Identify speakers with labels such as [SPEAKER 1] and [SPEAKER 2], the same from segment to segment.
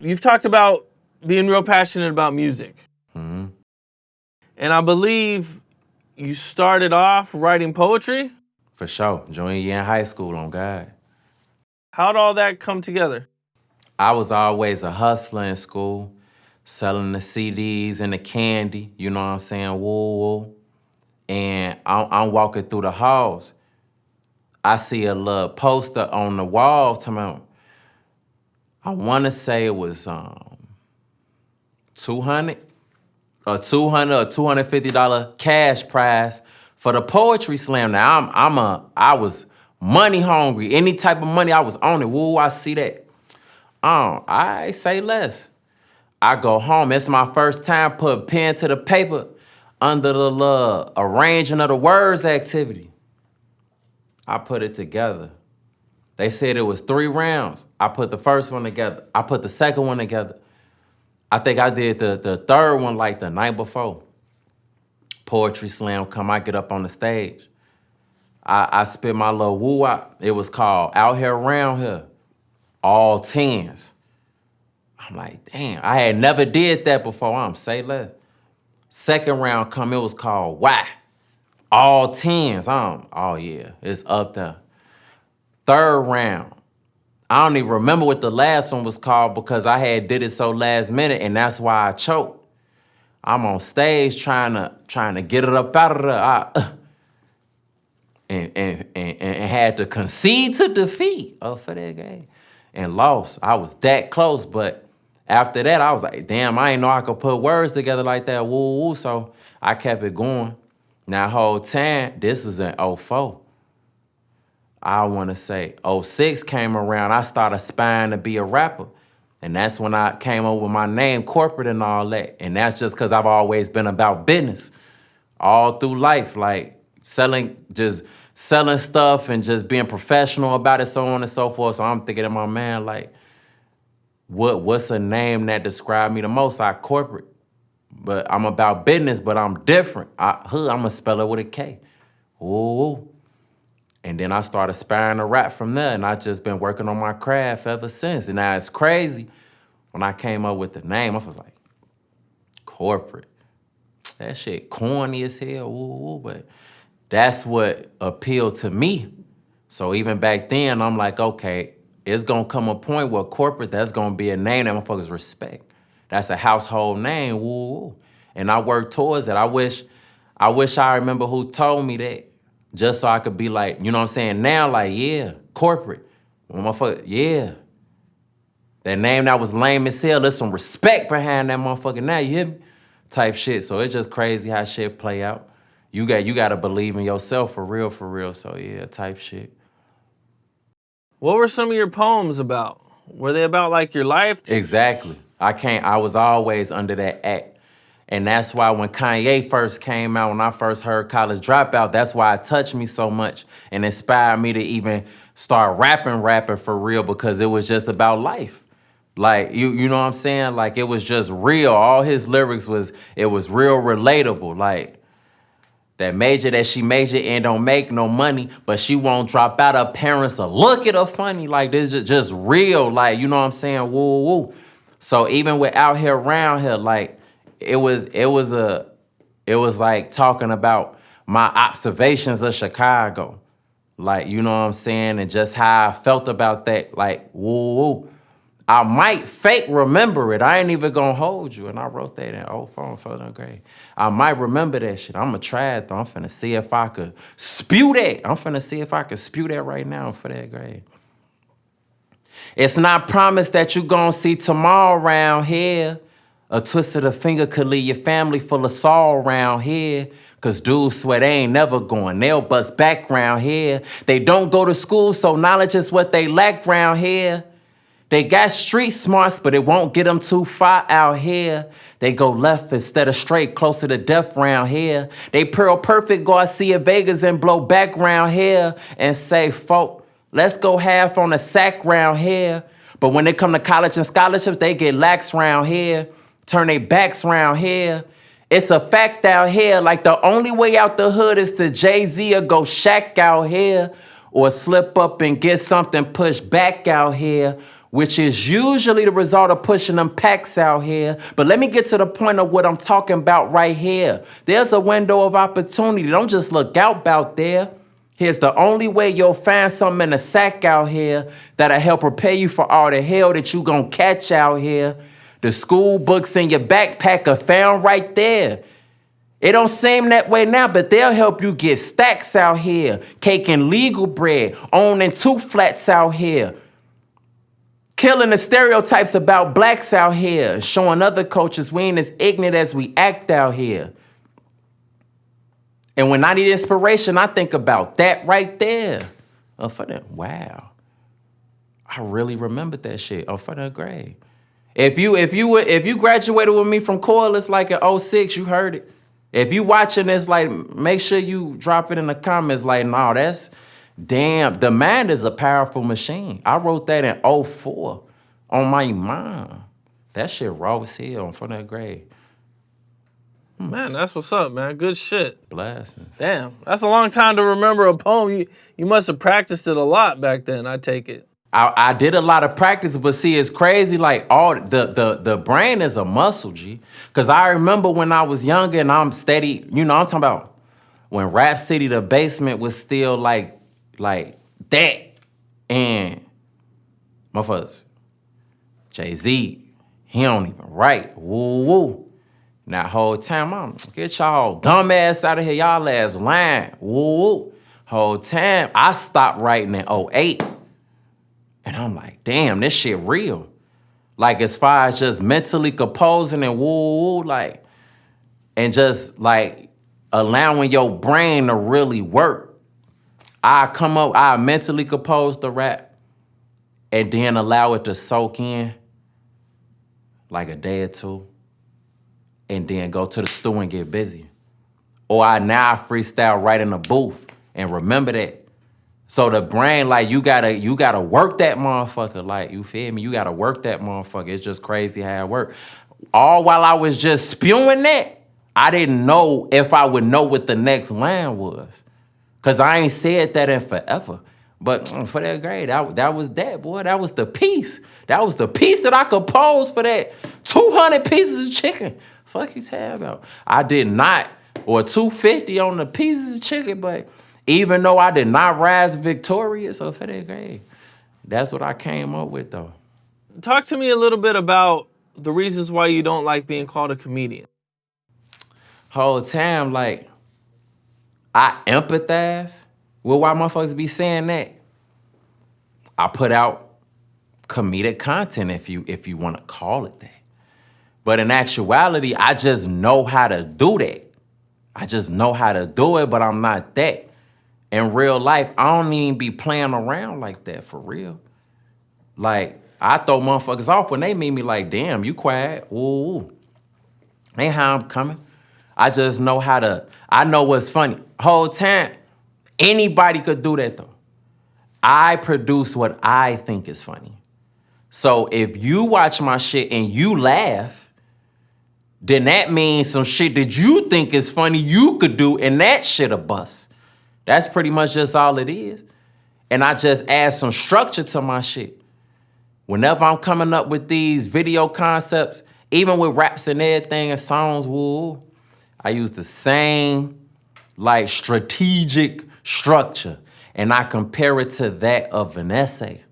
[SPEAKER 1] You've talked about being real passionate about music.
[SPEAKER 2] Mm-hmm.
[SPEAKER 1] And I believe you started off writing poetry.
[SPEAKER 2] For sure. Junior year in high school, on God.
[SPEAKER 1] How'd all that come together?
[SPEAKER 2] I was always a hustler in school, selling the CDs and the candy, you know what I'm saying, woo woo. And I'm walking through the halls. I see a little poster on the wall to me. I want to say it was 200 or $250 cash prize for the poetry slam. Now I was money hungry. Any type of money, I was on it. Woo, I see that. I say less. I go home. It's my first time put pen to the paper under the little arranging of the words activity. I put it together. They said it was 3 rounds. I put the first one together. I put the second one together. I think I did the third one like the night before. Poetry slam come, I get up on the stage. I spit my little woo out. It was called Out Here Around Here. All 10s. I'm like, damn, I had never did that before. I'm say less. Second round come, it was called Why? All 10s. Oh yeah, it's up there. Third round. I don't even remember what the last one was called because I had did it so last minute, and that's why I choked. I'm on stage trying to get it up out of there. And had to concede to defeat for that game. And lost. I was that close, but after that, I was like, damn, I ain't know I could put words together like that. Woo woo. So I kept it going. Now, whole time, this is in '04. I want to say '06 came around. I started aspiring to be a rapper. And that's when I came up with my name, Korporate and all that. And that's just because I've always been about business all through life, like selling stuff and just being professional about it, so on and so forth. So I'm thinking in my mind, like, what's a name that describes me the most? Corporate. But I'm about business, but I'm different. I'm going to spell it with a K. Ooh. And then I started aspiring to rap from there, and I just been working on my craft ever since. And now it's crazy. When I came up with the name, I was like, Korporate. That shit corny as hell, ooh, but that's what appealed to me. So even back then, I'm like, okay, it's gonna come a point where Korporate, that's gonna be a name that motherfuckers respect. That's a household name, woo. And I work towards it. I wish I remember who told me that, just so I could be like, you know what I'm saying? Now, like, yeah, Korporate. Well, motherfucker, yeah. That name that was lame as hell, there's some respect behind that motherfucker now, you hear me? Type shit. So it's just crazy how shit play out. You got to believe in yourself for real. So yeah, type shit.
[SPEAKER 1] What were some of your poems about? Were they about like your life?
[SPEAKER 2] Exactly. I was always under that act. And that's why when Kanye first came out, when I first heard College Dropout, that's why it touched me so much and inspired me to even start rapping for real, because it was just about life. Like, you know what I'm saying? Like, it was just real. All his lyrics was real relatable. Like, that she majored and don't make no money, but she won't drop out. Her parents will look at her funny. Like, this is just real. Like, you know what I'm saying? Woo, woo. So even with Out Here Around Here, like, it was like talking about my observations of Chicago. Like, you know what I'm saying? And just how I felt about that. Like, woo, woo. I might fake remember it. I ain't even gonna hold you. And I wrote that in 04 for the grade. I might remember that shit. I'm gonna try it though. I'm finna see if I could spew that. I'm finna see if I could spew that right now for that grade. It's not promised that you gonna see tomorrow around here. A twist of the finger could leave your family full of sorrow around here. Cause dudes swear they ain't never going. They'll bust back round here. They don't go to school, so knowledge is what they lack round here. They got street smarts, but it won't get them too far out here. They go left instead of straight, closer to death round here. They pearl perfect Garcia Vegas and blow back round here and say, folk, let's go half on a sack round here. But when they come to college and scholarships, they get lax round here, turn their backs round here. It's a fact out here, like the only way out the hood is to Jay-Z or go Shaq out here, or slip up and get something pushed back out here. which is usually the result of pushing them packs out here. But let me get to the point of what I'm talking about right here. There's a window of opportunity. Don't just look out there. Here's the only way you'll find something in a sack out here that'll help prepare you for all the hell that you gonna catch out here. The school books in your backpack are found right there. It don't seem that way now, but they'll help you get stacks out here, caking legal bread, owning 2 flats out here, killing the stereotypes about blacks out here, showing other cultures we ain't as ignorant as we act out here. And when I need inspiration, I think about that right there. Oh, for that, wow. I really remembered that shit. Oh, for the grade. If you graduated with me from Corliss like in 06, you heard it. If you watching this, like, make sure you drop it in the comments. Like, no, that's damn. The mind is a powerful machine. I wrote that in 04 on my mind. That shit raw as hell for that grade.
[SPEAKER 1] Man, that's what's up, man. Good shit.
[SPEAKER 2] Blessings.
[SPEAKER 1] Damn, that's a long time to remember a poem. You must have practiced it a lot back then, I take it.
[SPEAKER 2] I did a lot of practice, but see, it's crazy. Like all the brain is a muscle, G. Cause I remember when I was younger and I'm steady, you know, I'm talking about when Rap City, the basement was still like that. And motherfuckers, Jay-Z, he don't even write. Woo woo. Now whole time, I'm get y'all dumb ass out of here, y'all ass lying. Woo woo. Whole time, I stopped writing in 08. And I'm like, damn, this shit real. Like, as far as just mentally composing and woo, like, and just, like, allowing your brain to really work. I mentally compose the rap and then allow it to soak in like a day or two and then go to the stew and get busy. Or I freestyle right in the booth and remember that. So the brain, like, you gotta work that motherfucker. Like, you feel me? You gotta work that motherfucker. It's just crazy how it works. All while I was just spewing that, I didn't know if I would know what the next line was. Cause I ain't said that in forever. But for that grade, that was that, boy. That was the piece. That was the piece that I composed for that 200 pieces of chicken. Fuck you talking about? I did not, or 250 on the pieces of chicken, but even though I did not rise victorious or for that grade, that's what I came up with, though.
[SPEAKER 1] Talk to me a little bit about the reasons why you don't like being called a comedian.
[SPEAKER 2] Whole time, like, I empathize with why motherfuckers be saying that. I put out comedic content, if you want to call it that. But in actuality, I just know how to do that. I just know how to do it, but I'm not that. In real life, I don't even be playing around like that, for real. Like, I throw motherfuckers off when they meet me like, damn, you quiet. Ooh. Ain't how I'm coming. I just know I know what's funny. Whole time, anybody could do that, though. I produce what I think is funny. So if you watch my shit and you laugh, then that means some shit that you think is funny you could do, and that shit a bust. That's pretty much just all it is. And I just add some structure to my shit. Whenever I'm coming up with these video concepts, even with raps and everything and songs, woo, I use the same, like, strategic structure. And I compare it to that of an essay.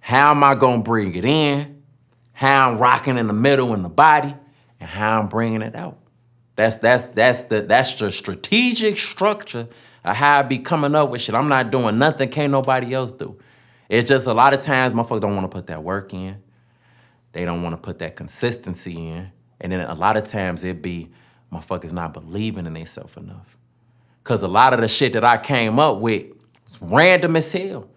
[SPEAKER 2] How am I gonna bring it in? How I'm rocking in the middle in the body, and how I'm bringing it out. That's the strategic structure of how I be coming up with shit. I'm not doing nothing can't nobody else do. It's just a lot of times motherfuckers don't want to put that work in. They don't want to put that consistency in. And then a lot of times it be motherfuckers not believing in themselves enough. Because a lot of the shit that I came up with is random as hell.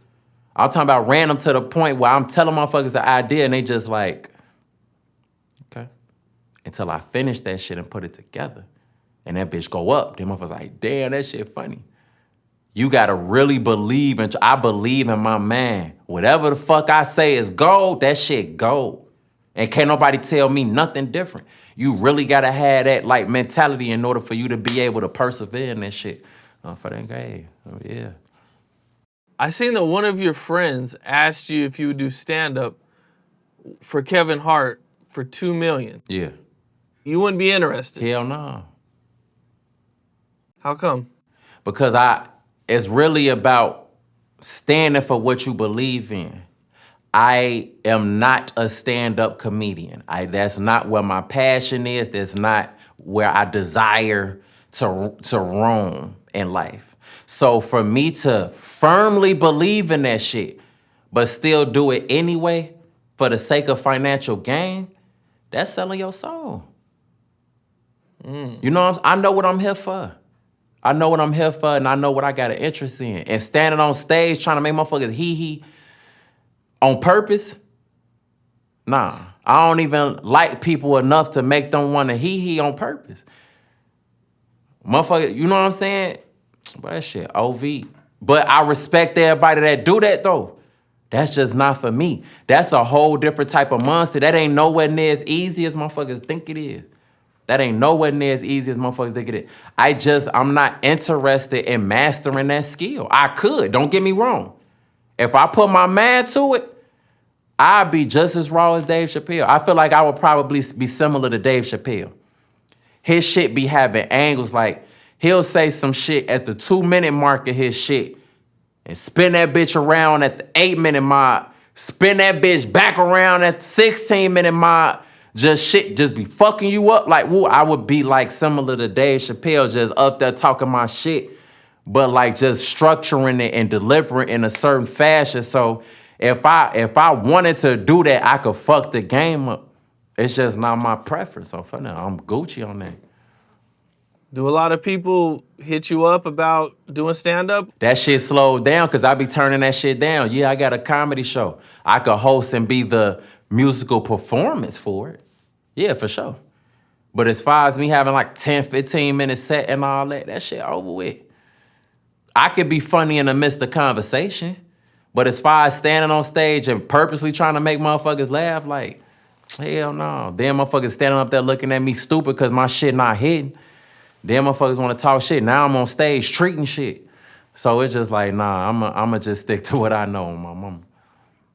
[SPEAKER 2] I'm talking about random to the point where I'm telling motherfuckers the idea and they just like, okay. Until I finish that shit and put it together. And that bitch go up. Then motherfuckers like, damn, that shit funny. You gotta really believe, and I believe in my man. Whatever the fuck I say is gold, that shit gold. And can't nobody tell me nothing different. You really gotta have that like mentality in order for you to be able to persevere in that shit. For that grade, yeah.
[SPEAKER 1] I seen that one of your friends asked you if you would do stand-up for Kevin Hart for $2 million.
[SPEAKER 2] Yeah.
[SPEAKER 1] You wouldn't be interested.
[SPEAKER 2] Hell no.
[SPEAKER 1] How come?
[SPEAKER 2] Because it's really about standing for what you believe in. I am not a stand-up comedian. That's not where my passion is. That's not where I desire to roam in life. So for me to firmly believe in that shit, but still do it anyway for the sake of financial gain, that's selling your soul. You know what I know what I'm here for. I know what I'm here for, and I know what I got an interest in. And standing on stage trying to make motherfuckers hee-hee on purpose, nah. I don't even like people enough to make them want to hee-hee on purpose. Motherfucker, you know what I'm saying? But that shit OV. But I respect everybody that do that, though. That's just not for me. That's a whole different type of monster. That ain't nowhere near as easy as motherfuckers think it is. That ain't nowhere near as easy as motherfuckers think it is. I'm not interested in mastering that skill. I could, don't get me wrong. If I put my mind to it, I'd be just as raw as Dave Chappelle. I feel like I would probably be similar to Dave Chappelle. His shit be having angles like he'll say some shit at the 2-minute mark of his shit and spin that bitch around at the 8-minute mark, spin that bitch back around at the 16-minute mark. Just be fucking you up. Like, woo, I would be like similar to Dave Chappelle, just up there talking my shit, but like just structuring it and delivering in a certain fashion. So if I wanted to do that, I could fuck the game up. It's just not my preference. So for now, I'm Gucci on that.
[SPEAKER 1] Do a lot of people hit you up about doing stand-up?
[SPEAKER 2] That shit slowed down because I be turning that shit down. Yeah, I got a comedy show. I could host and be the musical performance for it. Yeah, for sure. But as far as me having like 10, 15 minute set and all that shit over with. I could be funny in the midst of conversation. But as far as standing on stage and purposely trying to make motherfuckers laugh, like, hell no. Then motherfuckers standing up there looking at me stupid because my shit not hitting. Then motherfuckers want to talk shit. Now I'm on stage treating shit. So it's just like, nah, I'ma just stick to what I know, my mama.